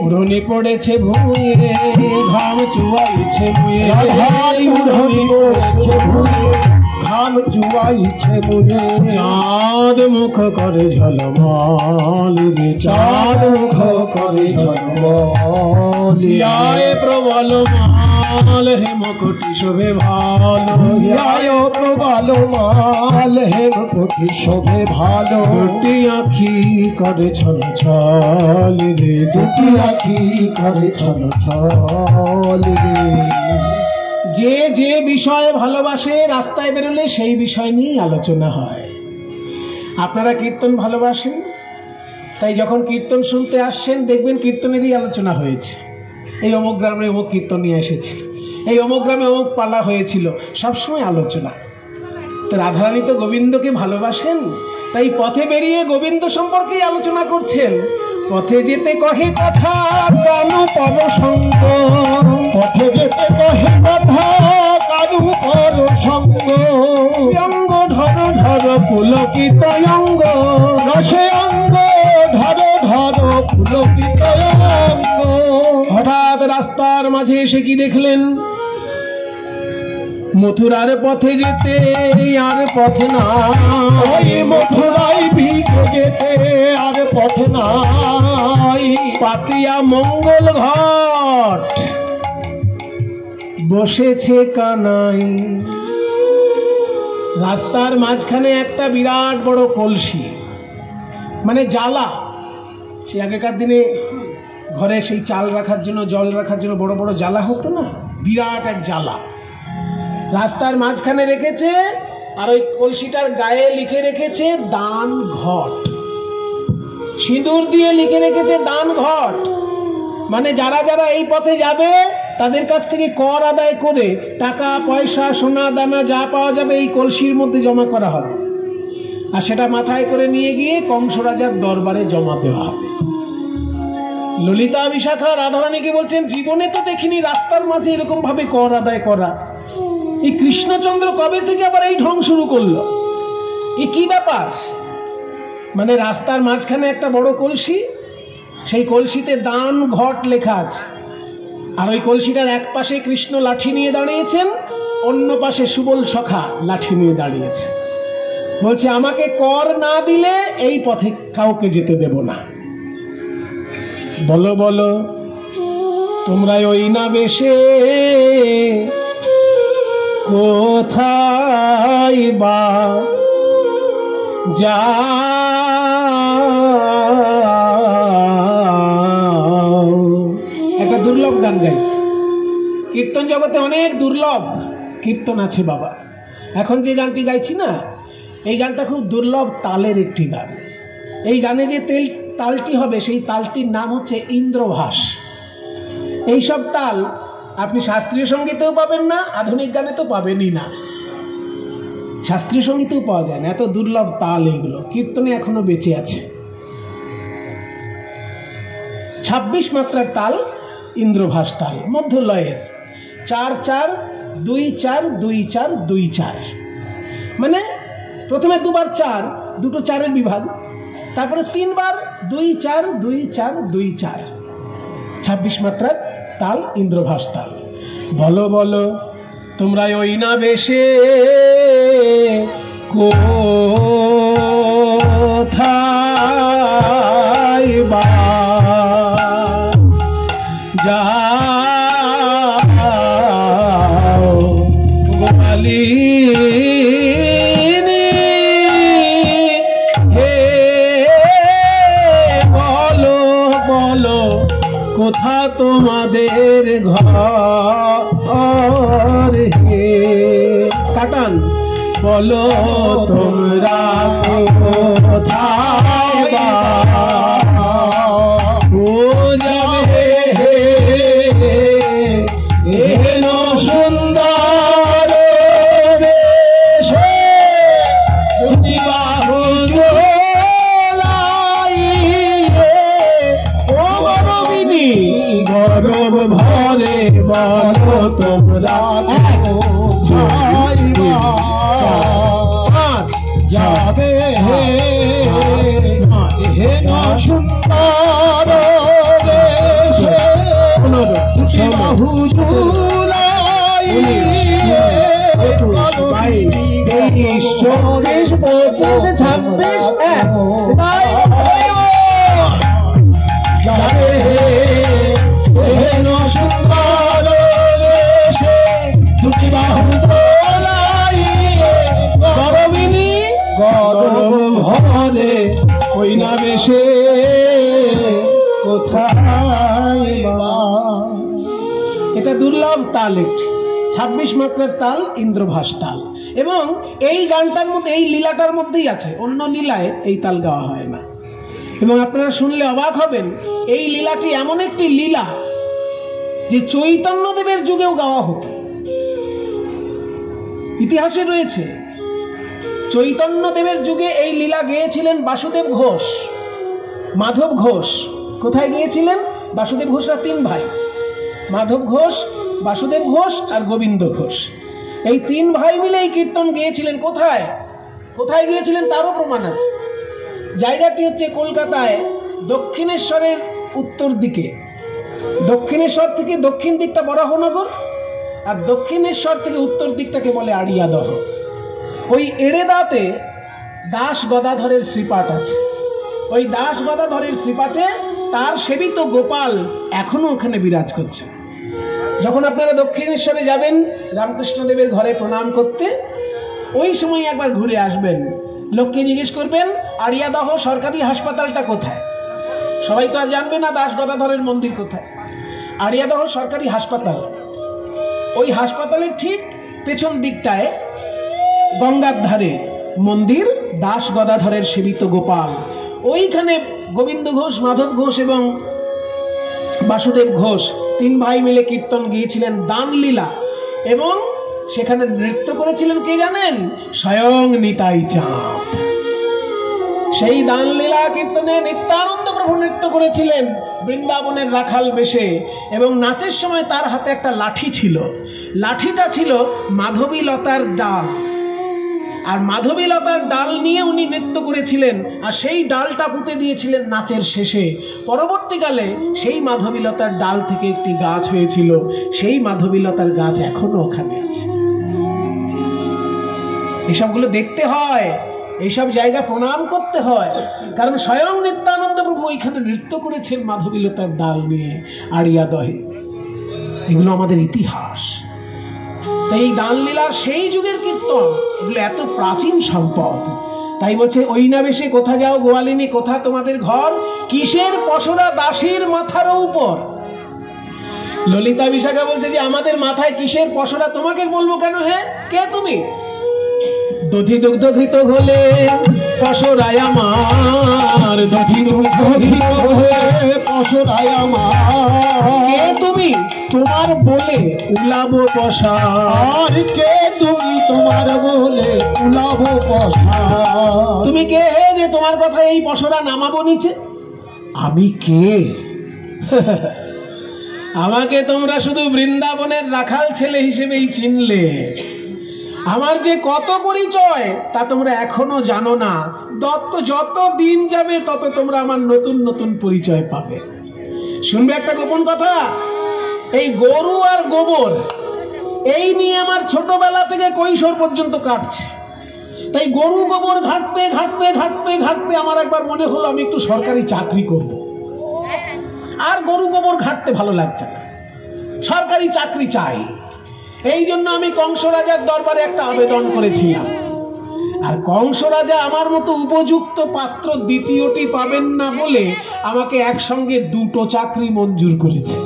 উড়নি পড়েছে ভুঁয়ে, ঘাম চুয়াইছে মুয়ে, উড়নি পড়েছে ভুঁয়ে, ঘাম চুয়াইছে মুয়ে। চাঁদ মুখ করে ঝলমল রে, চাঁদ মুখ করে ঝলমল। আয় প্রবল মাল হে মুকুটি শোভে ভালো, আয় প্রবল মাল হে মুকুটি শোভে ভালো। দুটি আঁখি করে ছলছল রে, দুটি আঁখি করে ছলছল রে। যে যে বিষয়ে ভালোবাসে রাস্তায় বেরোলে সেই বিষয় নিয়ে আলোচনা হয়। আপনারা কীর্তন ভালোবাসেন, তাই যখন কীর্তন শুনতে আসছেন দেখবেন কীর্তনেরই আলোচনা হয়েছে। এই অমুক গ্রামে অমুক কীর্তন নিয়ে এসেছিল, এই অমুক গ্রামে অমুক পালা হয়েছিল, সবসময় আলোচনা। তো রাধারানী তো গোবিন্দকে ভালোবাসেন, তাই পথে বেরিয়ে গোবিন্দ সম্পর্কেই আলোচনা করছেন। পথে যেতে কহে কথা কানু পর সঙ্গ, পথে যেতে কহে কথা কানু পর সঙ্গ। অঙ্গ ধর ধর পুলকিত অঙ্গ, রসে অঙ্গ ধর ধর পুলকিত অঙ্গ। হঠাৎ রাস্তার মাঝে এসে কি দেখলেন? মথুরার পথে যেতে আর পথে নাই, মথুরায় ভিড়ে যেতে আর পথে নাই। পাতিয়া মঙ্গল ঘট বসেছে কানাই। রাস্তার মাঝখানে একটা বিরাট বড় কলসি, মানে জ্বালা। সে আগেকার দিনে ঘরে সেই চাল রাখার জন্য, জল রাখার জন্য বড় বড় জ্বালা হতো না, বিরাট এক জ্বালা রাস্তার মাঝখানে রেখেছে। আর ওই কলসিটার গায়ে লিখে রেখেছে দান ঘট, সিঁদুর দিয়ে লিখে রেখেছে দান ঘট। মানে যারা যারা এই পথে যাবে তাদের কাছ থেকে কর আদায় করে টাকা পয়সা সোনা দানা যা পাওয়া যাবে এই কলসির মধ্যে জমা করা হবে, আর সেটা মাথায় করে নিয়ে গিয়ে কংস রাজার দরবারে জমা দেওয়া হবে। ললিতা বিশাখা রাধারানীকে বলছেন, জীবনে তো দেখিনি রাস্তার মাঝে এরকম ভাবে কর আদায় করা। এই কৃষ্ণচন্দ্র কবে থেকে আবার এই ঢং শুরু করলো? এ কি ব্যাপার? মানে রাস্তার মাঝখানে একটা বড় কলসি, সেই কলসিতে দান ঘট লেখা আছে। আর ওই কলসিটার এক পাশে কৃষ্ণ লাঠি নিয়ে দাঁড়িয়েছেন, অন্য পাশে সুবল সখা লাঠি নিয়ে দাঁড়িয়েছে। বলছে, আমাকে কর না দিলে এই পথে কাউকে যেতে দেব না। বলো বলো তোমরা ওই না বেশে কোথায় বা যাও। একটা দুর্লভ গান গাইছে। কীর্তন জগতে অনেক দুর্লভ কীর্তন আছে বাবা। এখন যে গানটি গাইছি না, এই গানটা খুব দুর্লভ তালের একটি গান। এই গানে যে তালটি হবে সেই তালটির নাম হচ্ছে ইন্দ্রভাস। এইসব তাল আপনি শাস্ত্রীয় সঙ্গীতেও পাবেন না, আধুনিক গানে তো পাবেনই না। শাস্ত্রীয় সঙ্গীতেও পাওয়া যায় না, এত দুর্লভ তাল এইগুলো। কীর্তনে এখনো বেঁচে আছে। 26 মাত্রার তাল ইন্দ্রভাস তাল, মধ্য লয়ের 4-4 2-4 2-4 2-4। মানে প্রথমে দুবার 4, দুটো 4-এর বিভাগ, তারপরে 3 বার 2-4 2-4 2-4। 26 মাত্রার তাল ইন্দ্রভাস তাল। বলো বলো তোমরা ওই না বেশে কোথায় বা যাও গোপালিনী, হে বলো বলো কোথা তোমাদের ঘর হে। কাটান বলো তোমরা কোথায় বা যাবে এন সুন্দর বেশে দুটি বাহু জোলাইয়ে ও গরবিনী গরব ভরে বলো তোমরা যাবে হে সুন্দর বাহু ঝুলাই 23, 24, 25, 26 দুটি বাহু গরবিনী গরম ভরে ওই না বেশে কোথায়। এটা দুর্লভ তাল, একটি 26 মাত্রার তাল, ইন্দ্রভাস তাল। এবং এই গানটার মধ্যে, এই লীলাটার মধ্যেই আছে, অন্য লীলায় এই তাল গাওয়া হয় না। এবং আপনারা শুনলে অবাক হবেন, এই লীলাটি এমন একটি লীলা যে চৈতন্যদেবের যুগেও গাওয়া হতো। ইতিহাসে রয়েছে চৈতন্যদেবের যুগে এই লীলা গেয়েছিলেন বাসুদেব ঘোষ, মাধব ঘোষ। কোথায় গিয়েছিলেন? বাসুদেব ঘোষরা 3 ভাই, মাধব ঘোষ, বাসুদেব ঘোষ আর গোবিন্দ ঘোষ। এই 3 ভাই মিলে এই কীর্তন গেয়েছিলেন। কোথায় কোথায় গিয়েছিলেন তারও প্রমাণ আছে। জায়গাটি হচ্ছে কলকাতায় দক্ষিণেশ্বরের উত্তর দিকে। দক্ষিণেশ্বর থেকে দক্ষিণ দিকটা বরাহনগর, আর দক্ষিণেশ্বর থেকে উত্তর দিকটাকে বলে আড়িয়াদহ। ওই এড়েদাতে দাস গদাধরের শ্রীপাঠ আছে। ওই দাস গদাধরের শ্রীপাঠে তার সেবিত গোপাল এখনো ওখানে বিরাজ করছে। যখন আপনারা দক্ষিণেশ্বরে যাবেন রামকৃষ্ণদেবের ঘরে প্রণাম করতে, ওই সময় একবার ঘুরে আসবেন। লোককে জিজ্ঞেস করবেন আড়িয়াদহ সরকারি হাসপাতালটা কোথায়। সবাই তো আর জানবে না দাস গদাধরের মন্দির কোথায়। আড়িয়াদহ সরকারি হাসপাতাল, ওই হাসপাতালের ঠিক পেছন দিকটায় গঙ্গার ধারে মন্দির, দাস গদাধরের সেবিত গোপাল। ওইখানে গোবিন্দ ঘোষ, মাধব ঘোষ এবং বাসুদেব ঘোষ 3 ভাই মিলে কীর্তন গিয়েছিলেন দান লীলা। এবং সেখানে নৃত্য করেছিলেন কে জানেন? স্বয়ং নিতাই চাঁদ। সেই দান লীলা কীর্তনে নিত্যানন্দ প্রভু নৃত্য করেছিলেন বৃন্দাবনের রাখাল বেশে। এবং নাচের সময় তার হাতে একটা লাঠি ছিল, লাঠিটা ছিল মাধবীলতার ডাল। আর মাধবীলতার ডাল নিয়ে উনি নৃত্য করেছিলেন, আর সেই ডালটা পুঁতে দিয়েছিলেন নাচের শেষে। পরবর্তীকালে সেই মাধবীলতার ডাল থেকে একটি গাছ হয়েছিল, সেই মাধবীলতার গাছ এখনো ওখানে আছে। এসবগুলো দেখতে হয়, এইসব জায়গা প্রণাম করতে হয়, কারণ স্বয়ং নিত্যানন্দ প্রভু ওইখানে নৃত্য করেছেন মাধবীলতার ডাল নিয়ে আড়িয়াদহে। এগুলো আমাদের ইতিহাস। এই দান লীলার সেই যুগের কীর্তন, এগুলো এত প্রাচীন সম্পদ। তাই বলছে ওই না বেশে কোথা যাও গোয়ালিনী, কোথা তোমাদের ঘর, কিসের পশরা দাসীর মাথার উপর। ললিতা বিশাখা বলছে যে আমাদের মাথায় কিসের পশরা, তোমাকে বলবো কেন? হ্যাঁ, কে তুমি? দধি দুগ্ধ ঘৃত ঘোলে পশরায় আমার, দধি দুগ্ধ ঘৃত ঘোলে পশরায় আমার। কে তুমি? তোমার বলে উলাবো পশা। আর কে তুমি? তোমার বলে উলাবো পশা। তুমি কে যে তোমার কথা এই পশরা নামাবো নিচে? আমি কে? আমাকে তোমরা শুধু বৃন্দাবনের রাখাল ছেলে হিসেবেই চিনলে। আমার যে কত পরিচয় তা তোমরা এখনো জানো না। যত দিন যাবে তত তোমরা আমার নতুন নতুন পরিচয় পাবে। শুনবে একটা গোপন কথা, এই গরু আর গোবর এই নিয়ে আমার ছোটবেলা থেকে কৈশোর পর্যন্ত কাটছে। তাই গরু গোবর ঘাটতে ঘাটতে ঘাটতে ঘাটতে আমার একবার মনে হলো আমি একটু সরকারি চাকরি করব। আর গরু গোবর ঘাটতে ভালো লাগছে না, সরকারি চাকরি চাই। এই জন্য আমি কংস রাজার দরবারে একটা আবেদন করেছিলাম। আর কংস রাজা আমার মতো উপযুক্ত পাত্র দ্বিতীয়টি পাবেন না বলে আমাকে একসঙ্গে 2টো চাকরি মঞ্জুর করেছে।